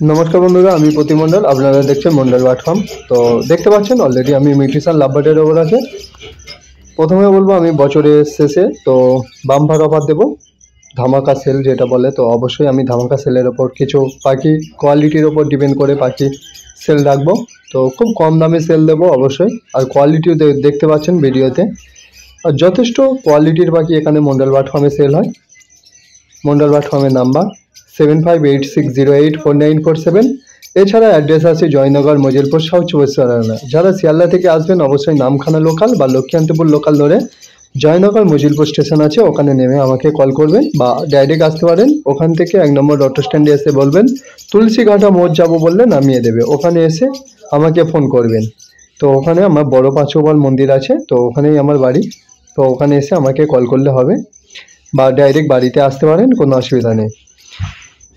नमस्कार बंधुरा आमी प्रति मंडल आपनारा देखছেন मंडल बार्ड फार्म। तो देखते पाচ্ছেন अलरेडी आमी मिউটেশন লাভবার্ডের ওপর আছে। প্রথমে বলবো আমি বছরের শেষে তো বাম্পার অফার দেব, ধামাকা সেল যেটা বলে। তো অবশ্যই আমি ধামাকা সেলের ওপর কিছু পাখি কোয়ালিটির ওপর ডিপেন্ড করে পাখি সেল রাখবো। তো খুব কম দামে সেল দেবো অবশ্যই, আর কোয়ালিটিও দেখতে পাচ্ছেন ভিডিওতে। আর যথেষ্ট কোয়ালিটির পাখি এখানে মন্ডল বার্ড ফার্মে সেল হয়। মন্ডল বার্ড ফার্মের নাম্বার 7586084947। এছাড়া অ্যাড্রেস আছে জয়নগর, মজিলপুর, সাউথ চব্বিশ পরগনা। যারা শিয়ালদা থেকে আসবেন অবশ্যই নামখানা লোকাল বা লক্ষ্মীকান্তপুর লোকাল ধরে জয়নগর মজিলপুর স্টেশন আছে, ওখানে নেমে আমাকে কল করবেন বা ডাইরেক্ট আসতে পারেন। ওখান থেকে 1 নম্বর অটো স্ট্যান্ডে এসে বলবেন তুলসীঘাটা মোড় যাবো, বললে নামিয়ে দেবে। ওখানে এসে আমাকে ফোন করবেন। তো ওখানে আমার বড় পাঁচুবল মন্দির আছে, তো ওখানেই আমার বাড়ি। তো ওখানে এসে আমাকে কল করলে হবে বা ডাইরেক্ট বাড়িতে আসতে পারেন, কোনো অসুবিধা নেই।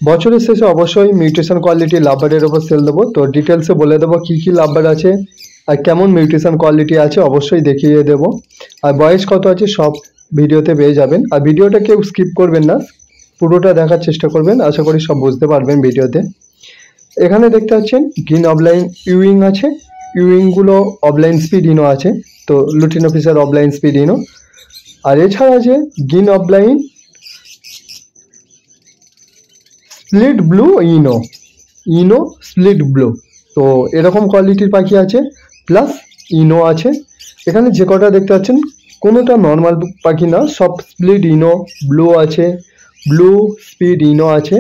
বছরের শেষে অবশ্যই মিউটেশন কোয়ালিটি লাভবার্ডের ওপর সেল দেবো। তো ডিটেলসে বলে দেবো কী কী লাভবার্ড আছে আর কেমন মিউটেশন কোয়ালিটি আছে, অবশ্যই দেখিয়ে দেবো। আর বয়স কত আছে সব ভিডিওতে পেয়ে যাবেন। আর ভিডিওটা কেউ স্কিপ করবেন না, পুরোটা দেখার চেষ্টা করবেন, আশা করি সব বুঝতে পারবেন ভিডিওতে। এখানে দেখতে পাচ্ছেন গ্রিন অফলাইন ইউইং আছে, ইউইংগুলো অফলাইন স্পিডিনো আছে। তো লুটিনো ফিশার অফলাইন স্পিডিনো। আর এছাড়া আছে গ্রিন অফলাইন স্প্লিট ব্লু ইনো স্প্লিট ব্লু। তো এরকম কোয়ালিটির পাখি আছে, প্লাস ইনো আছে। এখানে যে কটা দেখতে পাচ্ছেন কোনোটা নর্মাল পাখি না, সব স্প্লিট ইনো ব্লু আছে, ব্লু স্পিড ইনো আছে।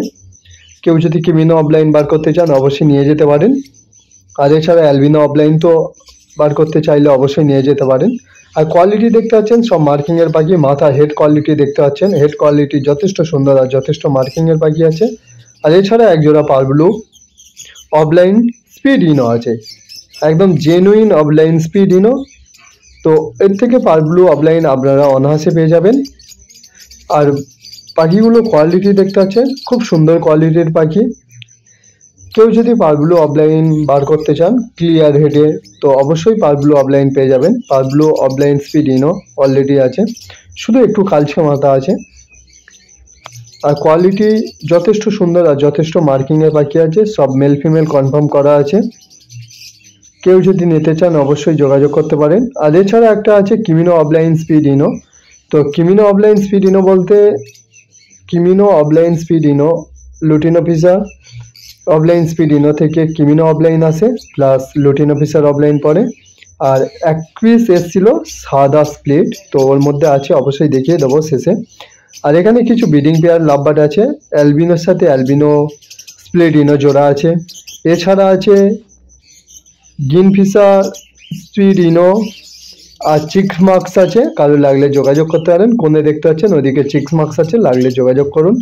কেউ যদি কিমিনো অফলাইন বার করতে চান অবশ্যই নিয়ে যেতে পারেন। আর এছাড়া অ্যালবিনো অফলাইন তো বার করতে চাইলে অবশ্যই নিয়ে যেতে পারেন। আর কোয়ালিটি দেখতে পাচ্ছেন সব মার্কিংয়ের পাখি। মাথা হেড কোয়ালিটি দেখতে পাচ্ছেন, হেড কোয়ালিটি যথেষ্ট সুন্দর আর যথেষ্ট মার্কিংয়ের পাখি আছে। আর এছাড়া একজোড়া পারব্লু অফলাইন স্পিড ইনো আছে, একদম জেনুইন অফলাইন স্পিড ইনো। তো এর থেকে পারব্লু অফলাইন আপনারা অনায়াসে পেয়ে যাবেন। আর পাখিগুলো কোয়ালিটি দেখতে পাচ্ছেন খুব সুন্দর কোয়ালিটির পাখি। কেউ যদি পারব্লু অফলাইন বার করতে চান ক্লিয়ার হেডে, তো অবশ্যই পারব্লু অফলাইন পেয়ে যাবেন। পারব্লু অফলাইন স্পিড ইনো অলরেডি আছে, শুধু একটু কালচে মাথা আছে। আর কোয়ালিটি যথেষ্ট সুন্দর আর যথেষ্ট মার্কিংয়ের পাখি আছে, সব মেল ফিমেল কনফার্ম করা আছে। কেউ যদি নিতে চান অবশ্যই যোগাযোগ করতে পারেন। আর এছাড়া একটা আছে কিমিনো অফলাইন স্পিড ইনো। তো কিমিনো অফলাইন স্পিড ইনো বলতে creamino opaline speed ino lutino Fischer opaline speed ino থেকে কিমিনো অফলাইন আসে, প্লাস লুটিনো ফিশার অফলাইন পরে। আর এক পিস এসছিল সাদা স্প্লিট, তো ওর মধ্যে আছে, অবশ্যই দেখিয়ে দেবো শেষে। আর এখানে কিছু ব্রিডিং পেয়ার লাভবার্ড আছে, অ্যালবিনোর সাথে অ্যালবিনো স্প্লিট ইনো জোড়া আছে। এছাড়া আছে গ্রিন ফিশার স্পিড ইনো আর চিক্স মার্কস আছে, কারো লাগলে যোগাযোগ করতে পারেন। কোনে দেখতে পাচ্ছেন ওদিকে চিক্স মার্কস আছে, লাগলে যোগাযোগ করুন।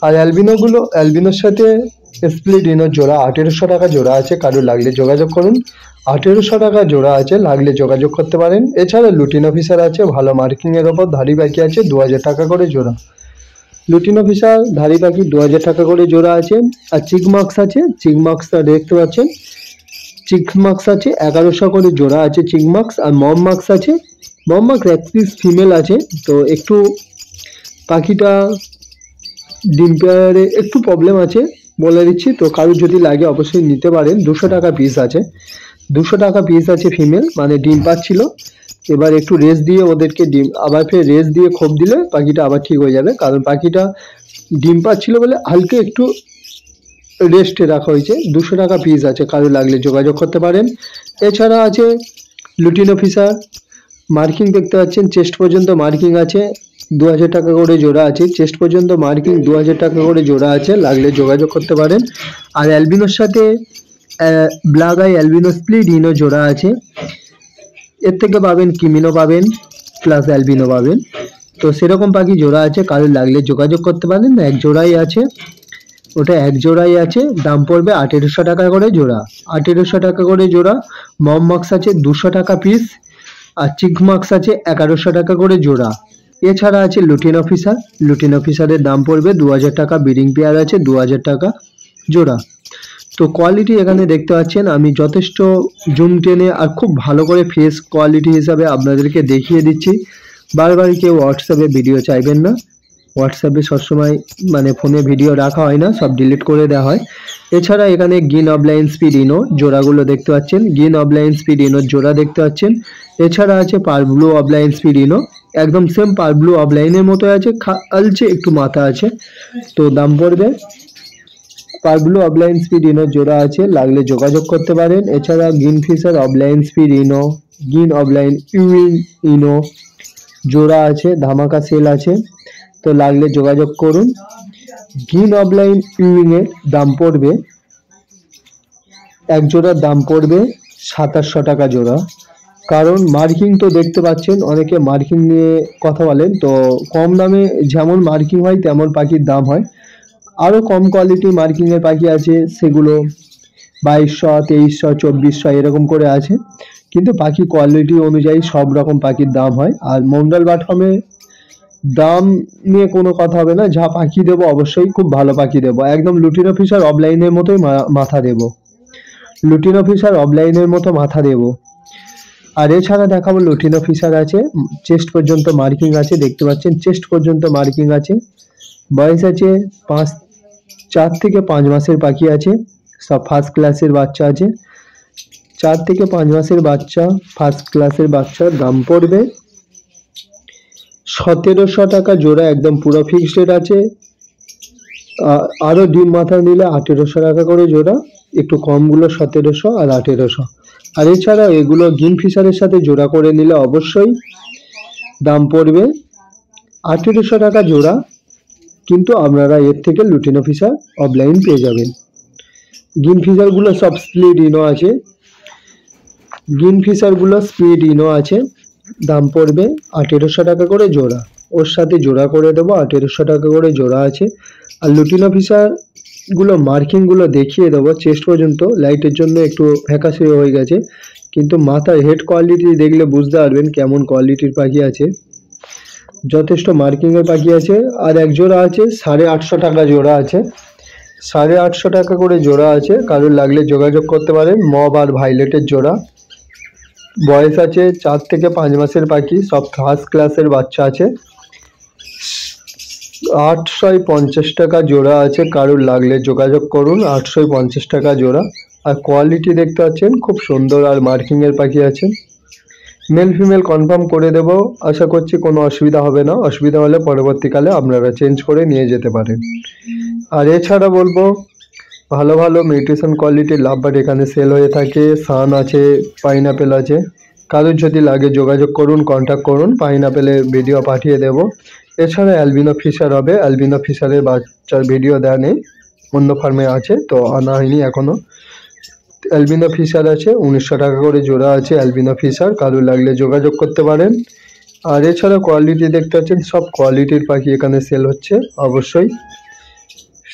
আর অ্যালবিনোর সাথে স্প্লিট ইনোর জোড়া 1800 টাকা জোড়া আছে, কারো লাগলে যোগাযোগ করুন। 1800 টাকা জোড়া আছে, লাগলে যোগাযোগ করতে পারেন। এছাড়া লুটিনো ফিশার আছে ভালো মার্কিংয়ের ওপর, ধাড়ি পাখি আছে 2000 টাকা করে জোড়া। লুটিনো ফিশার ধাড়ি পাখি 2000 টাকা করে জোড়া আছে। আর চিকমার্কস আছে, চিকমার্কসটা দেখতে পাচ্ছেন, চিকমার্কস আছে 1100 করে জোড়া আছে চিকমার্কস। আর মমমার্কস আছে, মমমার্কস এক পিস ফিমেল আছে। তো একটু পাখিটা ডিম পেয়ারে একটু প্রবলেম আছে বলে দিচ্ছি, তো কারোর যদি লাগে অবশ্যই নিতে পারেন। 200 টাকা পিস আছে, 200 টাকা পিস আছে ফিমেল, মানে ডিম পাচ্ছিল। এবার একটু রেস্ট দিয়ে ওদেরকে ডিম আবার ফের রেস্ট দিয়ে খোপ দিলে পাখিটা আবার ঠিক হয়ে যাবে, কারণ পাখিটা ডিম পাচ্ছিল বলে হালকা একটু রেস্টে রাখা হয়েছে। 200 টাকা পিস আছে, কারো লাগলে যোগাযোগ করতে পারেন। এছাড়া আছে লুটিনো ফিশার, মার্কিং দেখতে পাচ্ছেন চেস্ট পর্যন্ত মার্কিং আছে, 2000 টাকা করে জোড়া আছে। চেস্ট পর্যন্ত মার্কিং 2000 টাকা করে জোড়া আছে, লাগলে যোগাযোগ করতে পারেন। আর অ্যালবিনোর সাথে ব্ল্যাক আই অ্যালবিনো স্প্লিট ইনো জোড়া আছে। এর থেকে পাবেন কিমিনো পাবেন, প্লাস অ্যালবিনো পাবেন। তো সেরকম পাখি জোড়া আছে, কারো লাগলে যোগাযোগ করতে পারেন। এক জোড়াই আছে, ওটা এক জোড়াই আছে, দাম পড়বে 1800 টাকা করে জোড়া। 1800 টাকা করে জোড়া। মমমার্কস আছে 200 টাকা পিস। আর চিকমার্কস আছে 1100 টাকা করে জোড়া। এছাড়া আছে লুটিনো ফিশার, লুটিনো ফিশারের দাম পড়বে 2000 টাকা। ব্রিডিং পেয়ার আছে 2000 টাকা জোড়া। তো কোয়ালিটি এখানে দেখতে পাচ্ছেন, আমি যথেষ্ট জুম টেনে আর খুব ভালো করে ফেস কোয়ালিটি হিসাবে আপনাদেরকে দেখিয়ে দিচ্ছি। বারবার কেউ হোয়াটসঅ্যাপে ভিডিও চাইবেন না, হোয়াটসঅ্যাপে সবসময় মানে ফোনে ভিডিও রাখা হয় না, সব ডিলিট করে দেওয়া হয়। এছাড়া এখানে গ্রিন অফলাইন স্পিড ইনো জোড়াগুলো দেখতে পাচ্ছেন, গ্রিন অফলাইন স্পিড ইনোর জোড়া দেখতে পাচ্ছেন। এছাড়া আছে পার ব্লু অফলাইন স্পিড ইনো, একদম সেম পার ব্লু অফলাইনের মতো আছে, আলছে একটু মাথা আছে। তো দাম পড়বে, পার ব্লু অফলাইন স্পিড ইনো জোড়া আছে, লাগলে যোগাযোগ করতে পারেন। এছাড়া green Fischer opaline speed ino, green opaline ইউইং ইনো জোড়া আছে, ধামাকা সেল আছে, তো লাগলে যোগাযোগ করুন। গ্রিন অফলাইন ইউইং এর দাম পড়বে, এক জোড়ার দাম পড়বে 2700 টাকা জোড়া। কারণ মার্কিং তো দেখতে পাচ্ছেন, অনেকে মার্কিং নিয়ে কথা বলেন, তো কম দামে যেমন মার্কিং হয় তেমন পাখির দাম হয়। আরও কম কোয়ালিটি মার্কিংয়ের পাখি আছে, সেগুলো 2200, 2300, 2400 এরকম করে আছে, কিন্তু পাখি কোয়ালিটি অনুযায়ী সব রকম পাখির দাম হয়। আর মন্ডল বাট ফার্মে দাম নিয়ে কোনো কথা হবে না, যা পাখি দেবো অবশ্যই খুব ভালো পাখি দেবো, একদম লুটিনো ফিশার অফলাইনের মতোই মাথা দেবো, লুটিনো ফিশার অফলাইনের মতো মাথা দেবো। আর এছাড়া দেখাবো লুটিনো ফিশার আছে, চেস্ট পর্যন্ত মার্কিং আছে, দেখতে পাচ্ছেন চেস্ট পর্যন্ত মার্কিং আছে, বয়স আছে 4 থেকে 5 মাসের পাখি আছে, সব ফার্স্ট ক্লাসের বাচ্চা আছে, 4 থেকে 5 মাসের বাচ্চা, ফার্স্ট ক্লাসের বাচ্চার দাম পড়বে 1700 টাকা জোড়া, একদম পুরো ফিক্সড রেট আছে। আরও ডিম মাথা নিলে 1800 টাকা করে জোড়া, একটু কমগুলো 1700 আর 1800। আর এছাড়া এগুলো গ্রিন ফিশারের সাথে জোড়া করে নিলে অবশ্যই দাম পড়বে 1800 টাকা জোড়া, কিন্তু আপনারা এর থেকে লুটিনো ফিশার অফলাইন পেয়ে যাবেন। গ্রিন ফিশারগুলো সব স্প্লিট ইনো আছে, গ্রিন ফিশারগুলো স্প্লিট ইনো আছে, দাম পড়বে 1800 টাকা করে জোড়া, ওর সাথে জোড়া করে দেবো 1800 টাকা করে জোড়া আছে। আর লুটিনো ফিশারগুলো মার্কিংগুলো দেখিয়ে দেবো, চেস্ট পর্যন্ত লাইটের জন্য একটু ফ্যাকাশে হয়ে গেছে, কিন্তু মাথার হেড কোয়ালিটি দেখলে বুঝতে পারবেন কেমন কোয়ালিটির পাখি আছে, যথেষ্ট মার্কিংয়ের পাখি আছে। আর এক জোড়া আছে 850 টাকা জোড়া আছে, 850 টাকা করে জোড়া আছে, কারোর লাগলে যোগাযোগ করতে পারেন। মব আর ভাইলেটের জোড়া, বয়স আছে 4 থেকে 5 মাসের পাখি, সব ফার্স্ট ক্লাসের বাচ্চা আছে, 850 টাকা জোড়া আছে, কারোর লাগলে যোগাযোগ করুন, 850 টাকা জোড়া। আর কোয়ালিটি দেখতে পাচ্ছেন খুব সুন্দর, আর মার্কিংয়ের পাখি আছে, মেল ফিমেল কনফার্ম করে দেব, আশা করছি কোনো অসুবিধা হবে না, অসুবিধা হলে পরবর্তীকালে আপনারা চেঞ্জ করে নিয়ে যেতে পারেন। আর এছাড়া বলবো ভালো ভালো মিউটেশন কোয়ালিটির লাভবার্ড এখানে সেল হয়ে থাকে, সান আছে, পাইনাপেল আছে, কারোর যদি লাগে যোগাযোগ করুন, কন্ট্যাক্ট করুন, পাইনাপেলের ভিডিও পাঠিয়ে দেব। এছাড়া অ্যালবিনো ফিশার হবে, অ্যালবিনো ফিশারের বাচ্চার ভিডিও দেওয়া নেই, অন্য ফার্মে আছে তো আনা হয়নি এখনও। অ্যালবিনো ফিশার আছে, 1900 টাকা করে জোড়া আছে অ্যালবিনো ফিশার, কারোর লাগলে যোগাযোগ করতে পারেন। আর এছাড়া কোয়ালিটি দেখতে পাচ্ছেন সব কোয়ালিটির পাখি এখানে সেল হচ্ছে, অবশ্যই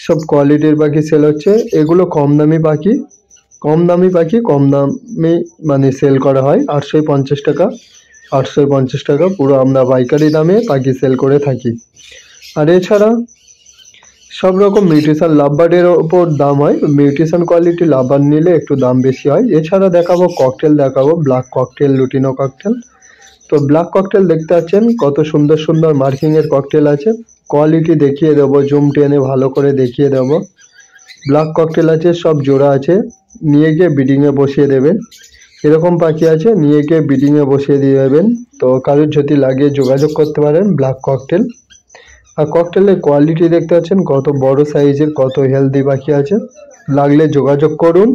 সব কোয়ালিটির পাখি সেল হচ্ছে। এগুলো কম দামি পাখি, কম দামি পাখি কম দামে মানে সেল করা হয়, 850 টাকা, 850 টাকা পুরো আমরা পাইকারি দামে পাখি সেল করে থাকি। আর এছাড়া সব রকম মিউটেশন লাভবার্ডের ওপর দাম হয়, মিউটেশন কোয়ালিটি লাভবার্ড নিলে একটু দাম বেশি হয়। এছাড়া দেখাবো ককটেল, দেখাবো ব্ল্যাক ককটেল, লুটিনো ককটেল। তো ব্ল্যাক ককটেল দেখতে পাচ্ছেন কত সুন্দর সুন্দর মার্কিংয়ের ককটেল আছে, কোয়ালিটি দেখিয়ে দেবো, জুম টেনে ভালো করে দেখিয়ে দেবো। ব্ল্যাক ককটেল আছে, সব জোড়া আছে, নিয়ে গিয়ে ব্রিডিংয়ে বসিয়ে দেবেন, এরকম পাখি আছে, নিয়ে গিয়ে ব্রিডিংয়ে বসিয়ে দিয়ে দেবেন। তো কারোর যদি লাগে যোগাযোগ করতে পারেন ব্ল্যাক ককটেল। আর ককটেলের কোয়ালিটি দেখতে পাচ্ছেন কত বড় সাইজের, কত হেলদি পাখি আছে, লাগলে যোগাযোগ করুন,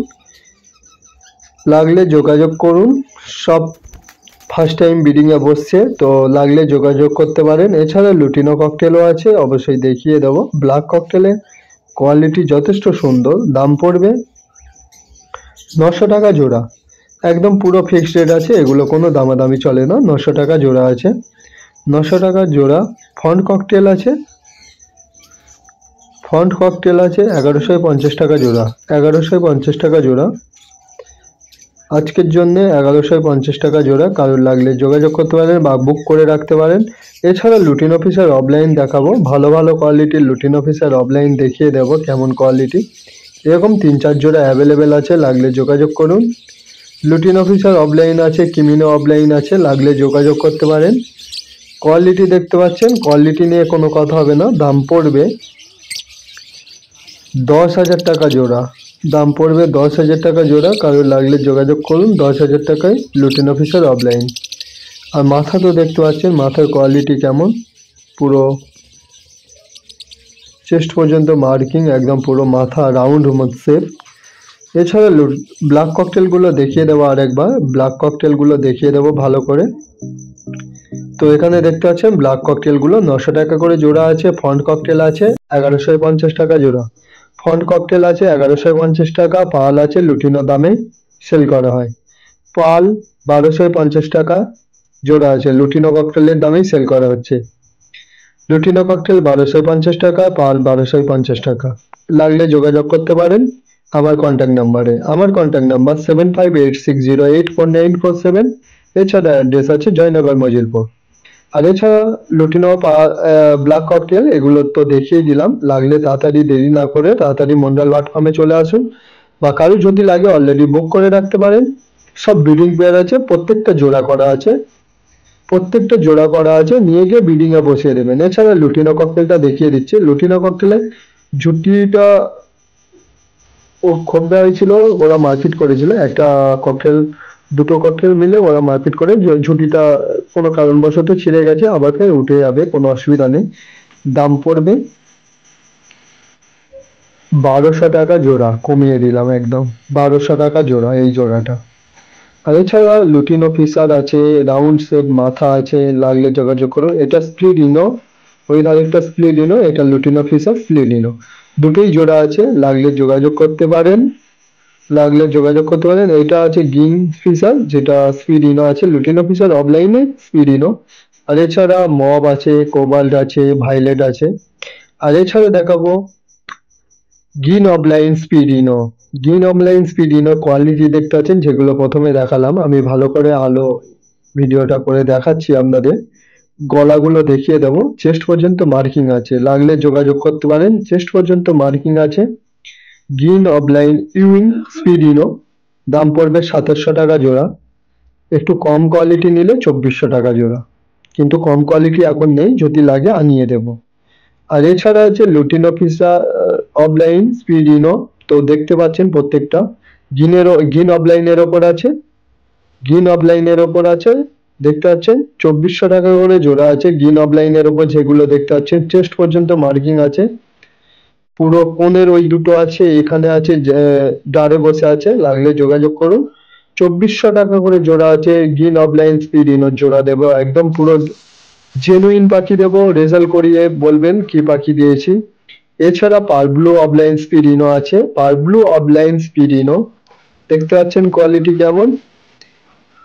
লাগলে যোগাযোগ করুন, সব ফার্স্ট টাইম ব্রিডিংয়ে বসছে, তো লাগলে যোগাযোগ করতে পারেন। এছাড়া লুটিনো ককটেলও আছে, অবশ্যই দেখিয়ে দেবো। ব্ল্যাক ককটেলের কোয়ালিটি যথেষ্ট সুন্দর, দাম পড়বে 900 টাকা জোড়া, একদম পুরো ফিক্সড রেট আছে, এগুলো কোনো দামাদামি চলে না, 900 টাকা জোড়া আছে, 900 টাকা জোড়া। ফন্ট ককটেল আছে, ফন্ট ককটেল আছে 1150 টাকা জোড়া, 1150 টাকা জোড়া, আজকের জন্য 1150 টাকা জোড়া, কারোর লাগলে যোগাযোগ করতে পারেন বা বুক করে রাখতে পারেন। এছাড়া লুটিনো ফিশার অফলাইন দেখাবো, ভালো ভালো কোয়ালিটির লুটিনো ফিশার অফলাইন দেখিয়ে দেবো কেমন কোয়ালিটি, এরকম 3-4 জোড়া অ্যাভেলেবেল আছে, লাগলে যোগাযোগ করুন। লুটিনো ফিশার অফলাইন আছে, কিমিনো অফলাইন আছে, লাগলে যোগাযোগ করতে পারেন। কোয়ালিটি দেখতে পাচ্ছেন, কোয়ালিটি নিয়ে কোনো কথা হবে না। দাম পড়বে 10,000 টাকা জোড়া। দাম পড়বে 10,000 টাকা জোড়া। কারোর লাগলে যোগাযোগ করুন 10,000 টাকায় লুটিন অফিসার অফলাইন। আর মাথা তো দেখতে পাচ্ছেন, মাথার কোয়ালিটি কেমন, পুরো চেস্ট পর্যন্ত মার্কিং, একদম পুরো মাথা রাউন্ড শেপ। এছাড়া ব্ল্যাক ককটেলগুলো দেখিয়ে দেবো আরেকবার, ব্ল্যাক ককটেলগুলো দেখিয়ে দেবো ভালো করে। তো এখানে দেখতে পাচ্ছেন ব্ল্যাক ককটেলগুলো 900 টাকা করে জোড়া আছে। ফন্ট ককটেল আছে 1150 টাকা জোড়া। ফন্ট ককটেল আছে 1150 টাকা। পাল আছে লুটিনো দামে সেল করা হয়। পাল 1250 টাকা জোড়া আছে, লুটিনো ককটেলের দামেই সেল করা হচ্ছে। লুটিনো ককটেল 1250 টাকা, পাল 1250 টাকা। লাগলে যোগাযোগ করতে পারেন আমার কন্ট্যাক্ট নাম্বারে। আমার কন্ট্যাক্ট নাম্বার 7586084947। এছাড়া অ্যাড্রেস আছে জয়নগর মজিলপুর। আর এছাড়া লুটিনো ব্ল্যাক ককটেল এগুলো তো দেখিয়ে দিলাম। লাগলে তাড়াতাড়ি দেরি না করে তাড়াতাড়ি মন্ডল প্ল্যাটফর্মে চলে আসুন, বা কারো যদি লাগে অলরেডি বুক করে রাখতে পারেন। সব ব্রিডিং পেয়ার আছে, প্রত্যেকটা জোড়া করা আছে, প্রত্যেকটা জোড়া করা আছে, নিয়ে গিয়ে ব্রিডিং এ বসিয়ে দেবেন। এছাড়া লুটিনো ককটেলটা দেখিয়ে দিচ্ছি। লুটিনো ককটেলে ঝুটিটা ও খোঁজা হয়েছিল, ওরা মারপিট করেছিল। একটা ককটেল, দুটো ককটেল মিলে ওরা মারপিট করে, ঝুটিটা কোনো কারণবশত ছিঁড়ে গেছে, আবার ফের উঠে যাবে, কোনো অসুবিধা নেই। দাম পড়বে 1200 টাকা জোড়া, কমিয়ে দিলাম একদম 1200 টাকা জোড়া এই জোড়াটা। আর এছাড়া লুটিনো ফিশার আছে, রাউন্ড শেপ মাথা আছে, লাগলে যোগাযোগ করো। এটা স্প্লিডিনো, ওই আরেকটা স্প্লিডিনো, এটা লুটিনো ফিশার স্প্লিডিনো, দুটোই জোড়া আছে, লাগলে যোগাযোগ করতে পারেন। এটা আছে গিং ফিশার, যেটা স্পিডিনো আছে, লুটিনো ফিশার অফলাইনে স্পিডিনো। আর এছাড়া মব আছে, কোবাল্ট আছে, ভাইলেট আছে। আর এছাড়া দেখাবো গিন অফলাইন স্পিডিনো। গিন অফলাইন স্পিডিনো কোয়ালিটি দেখতে পাচ্ছেন, যেগুলো প্রথমে দেখালাম। আমি ভালো করে আলো ভিডিওটা করে দেখাচ্ছি আপনাদের। গলাগুলো দেখিয়ে দেবো, চেস্ট পর্যন্ত মার্কিং আছে, লাগলে যোগাযোগ করতে পারেন। চেস্ট পর্যন্ত মার্কিং আছে। গিন অফলাইন ইউইং স্পিডিনো, দাম পড়বে 2700 টাকা জোড়া। একটু কম কোয়ালিটি নিলে 2400 টাকা জোড়া, কিন্তু কম কোয়ালিটি এখন নেই, যদি লাগে আনিয়ে দেবো। আর এছাড়া আছে লুটিনো ফিশার অফলাইন স্পিডিনো, তো দেখতে পাচ্ছেন প্রত্যেকটা গিন অফলাইনের ওপর আছে, গিন অফলাইনের ওপর আছে, দেখতে পাচ্ছেন 2400 টাকা করে জোড়া আছে গিন অফলাইনের ওপর। যেগুলো দেখতে পাচ্ছেন চেস্ট পর্যন্ত মার্কিং আছে, পুরো কোণের ওই দুটো আছে, এখানে আছে, ডারে বসে আছে, লাগলে যোগাযোগ করুন। 2400 টাকা করে জোড়া আছে গিন অফলাইন স্পিডিনো জোড়া দেবো, একদম পুরো জেনুইন পাখি দেবো, রেজাল্ট করিয়ে বলবেন কি পাখি দিয়েছি। এছাড়া পারব্লু অফলাইন স্পিডিনো আছে, পারব্লু অফলাইন স্পিডিনো দেখতে পাচ্ছেন কোয়ালিটি কেমন।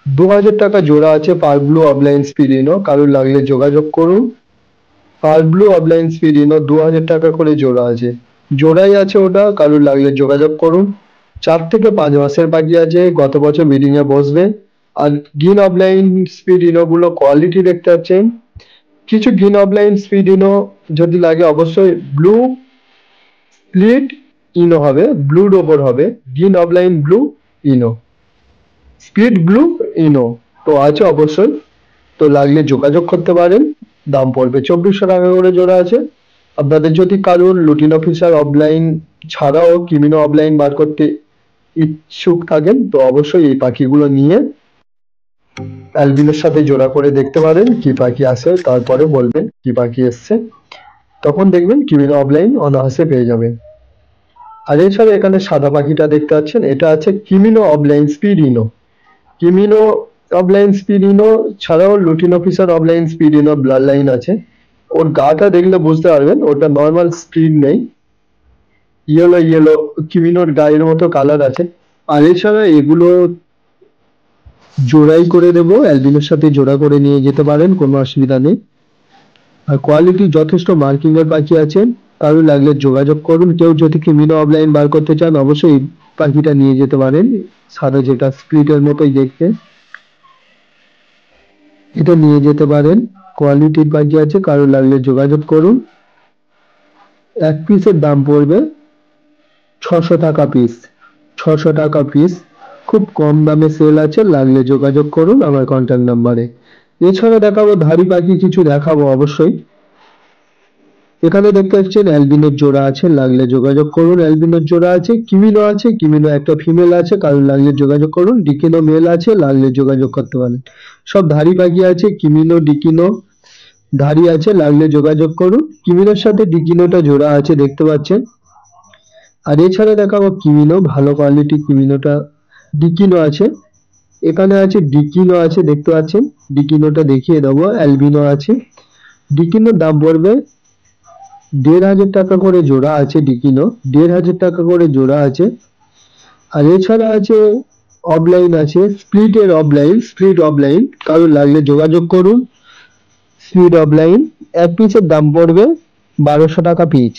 2000 টাকা জোড়া আছে পারব্লু অফলাইন স্পিডিনো, কারোর লাগলে যোগাযোগ করুন। পারব্লু অফলাইন স্পিডিনো 2000 টাকা করে জোড়া আছে, জোড়াই আছে ওটা, কারোর লাগলে যোগাযোগ করুন। 4 থেকে 5 মাসের পাখি আছে, গত বছর ব্রিডিং এ বসবে। আর গিন অফলাইন স্পিডিনো গুলো কোয়ালিটি দেখতে পাচ্ছেন। কিছু গিন অফলাইন স্পিডিনো যদি লাগে অবশ্যই ব্লু স্প্লিট ইনো হবে, ব্লুর ওপর হবে, গিন অফলাইন ব্লু ইনো, স্প্লিট ব্লু ইনো তো আছে অবশ্যই, তো লাগলে যোগাযোগ করতে পারেন। দাম পড়বে 2400 টাকা করে জোড়া আছে। আপনাদের যদি কারোর লুটিনো ফিশার অফলাইন ছাড়াও কিমিনো অফলাইন বার করতে ইচ্ছুক থাকেন, তো অবশ্যই এই পাখিগুলো নিয়ে অ্যালবিনোর সাথে জোড়া করে দেখতে পারেন কি পাখি আসে, তারপরে বলবেন কি পাখি এসছে, তখন দেখবেন কিমিনো অফলাইন অনায়াসে পেয়ে যাবেন। আর এছাড়া এখানে সাদা পাখিটা দেখতে পাচ্ছেন, এটা আছে কিমিনো অফলাইন স্পিডিনো। কিমিনো অফলাইন স্পিডিনো ছাড়াও lutino Fischer opaline speed ino blood line আছে। ওর গাটা দেখলে বুঝতে পারবেন ওটা নর্মাল স্পিড নেই, ইয়েলো ইয়েলো কিমিনোর গায়ের মতো কালার আছে। আর এছাড়া এগুলো জোড়াই করে দেবো, অ্যালবিনোর সাথে জোড়া করে নিয়ে যেতে পারেন, কোনো অসুবিধা নেই। আর কোয়ালিটি যথেষ্ট মার্কিং এর পাখি আছে, কারো লাগলে যোগাযোগ করুন। কেউ যদি কিমিনো অফলাইন বার করতে চান অবশ্যই এই পাখিটা নিয়ে যেতে পারেন, সাদা যেটা স্প্লিটের মতোই দেখতে, এটা নিয়ে যেতে পারেন। কোয়ালিটির পাখি আছে, কারো লাগলে যোগাযোগ করুন। এক পিসের দাম পড়বে 600 টাকা পিস, 600 টাকা পিস, খুব কম দামে সেল আছে, লাগলে যোগাযোগ করুন আমার কন্ট্যাক্ট নাম্বারে। এছাড়া দেখাবো ধাড়ি পাখি কিছু দেখাবো অবশ্যই। এখানে দেখতে পাচ্ছেন অ্যালবিনোর জোড়া আছে, লাগলে যোগাযোগ করুন। অ্যালবিনোর জোড়া আছে, কিমিনো আছে, কিমিনো একটা ফিমেল আছে, কারণ লাগলে যোগাযোগ করুন। ডিকিনো মেল আছে, লাগলে যোগাযোগ করতে পারেন। সব ধাড়ি পাখি আছে, কিমিনো ডিকিনো ধাড়ি আছে, লাগলে যোগাযোগ করুন। কিমিনোর সাথে ডিকিনোটা জোড়া আছে দেখতে পাচ্ছেন। আর এছাড়া দেখাবো কিমিনো, ভালো কোয়ালিটি কিমিনোটা ডিকিনো আছে। এখানে আছে ডিকিনো আছে দেখতে পাচ্ছেন, ডিকিনোটা দেখিয়ে দেবো। অ্যালবিনো আছে, ডিকিনোর দাম পড়বে ১,৫০০ টাকা করে জোড়া আছে। ডিকিনো ১,৫০০ টাকা করে জোড়া আছে। আর এছাড়া আছে অফলাইন আছে, স্প্লিট অফলাইন, কারোর লাগলে যোগাযোগ করুন। স্প্লিট অফলাইন এক পিসের দাম পড়বে ১২০০ টাকা পিস।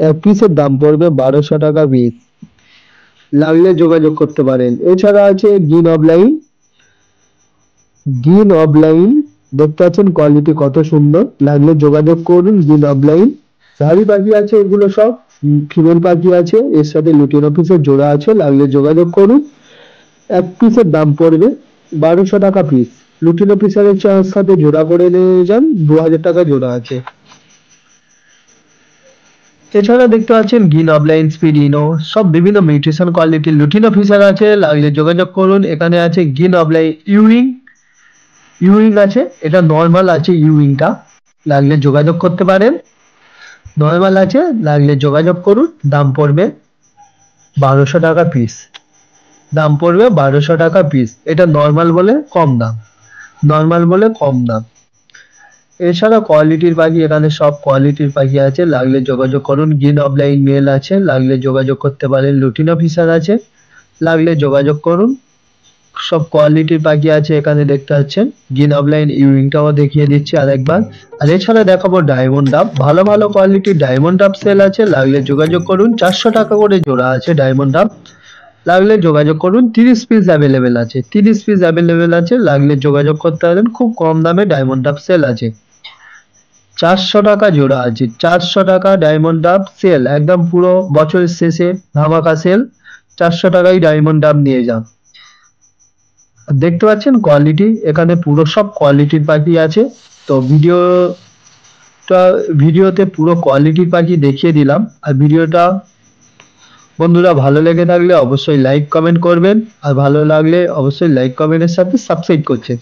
এক পিসের দাম পড়বে ১২০০ টাকা পিস, লাগলে যোগাযোগ করতে পারেন। এছাড়া আছে গ্রিন অফলাইন দেখতে পাচ্ছেন কোয়ালিটি কত সুন্দর, লাগলে যোগাযোগ করুন। গ্রিন অফলাইন ধাড়ি পাখি আছে, এগুলো সব ফিমেল পাখি আছে, এর সাথে লুটিনো পিসের জোড়া আছে, লাগলে যোগাযোগ করুন। এক পিসের দাম পড়বে ১২০০ টাকা পিস। লুটিনো পিসের সাথে জোড়া করে নিয়ে যান, ২,০০০ টাকা জোড়া আছে। এছাড়া দেখতে পাচ্ছেন গ্রিন অফলাইন স্পিডিনো, সব বিভিন্ন মিউটেশন কোয়ালিটির লুটিনো ফিশার আছে, লাগলে যোগাযোগ করুন। এখানে আছে গ্রিন অফলাইন ইউইং আছে, এটা নর্মাল আছে ইউইংটা, লাগলে যোগাযোগ করতে পারেন। নর্মাল আছে, লাগলে যোগাযোগ করুন। দাম পড়বে ১২০০ টাকা পিস। দাম পড়বে ১২০০ টাকা পিস। এটা নর্মাল বলে কম দাম। এছাড়া কোয়ালিটির পাখি, এখানে সব কোয়ালিটির পাখি আছে, লাগলে যোগাযোগ করুন। গ্রিন অফলাইন মেল আছে, লাগলে যোগাযোগ করতে পারেন। লুটিনো ফিশার আছে, লাগলে যোগাযোগ করুন। সব কোয়ালিটির পাখি আছে এখানে দেখতে পাচ্ছেন। গ্রিন অফলাইন ইউইংটাও দেখিয়ে দিচ্ছি আরেকবার। আর এছাড়া দেখাবো ডায়মন্ড ডাব, ভালো কোয়ালিটির ডায়মন্ড ডাব সেল আছে, লাগলে যোগাযোগ করুন। ৪০০ টাকা করে জোড়া আছে ডায়মন্ড ডাব, লাগলে যোগাযোগ করুন। ৩০ পিস অ্যাভেলেবেল আছে, লাগলে যোগাযোগ করতে পারেন। খুব কম দামে ডায়মন্ড ডাব সেল আছে। ৪০০ টাকা জোড়া আছে, ৪০০ টাকা ডায়মন্ড ডাব সেল, একদম পুরো বছরের শেষে ধামাকা সেল। ৪০০ টাকায় ডায়মন্ড ডাব নিয়ে যান। দেখতে পাচ্ছেন কোয়ালিটি, এখানে পুরো সব কোয়ালিটির পাখি আছে। তো ভিডিওতে পুরো কোয়ালিটির পাখি দেখিয়ে দিলাম। আর ভিডিওটা বন্ধুরা ভালো লেগে থাকলে অবশ্যই লাইক কমেন্ট করবেন, আর ভালো লাগলে অবশ্যই লাইক কমেন্টের সাথে সাবস্ক্রাইব করছেন।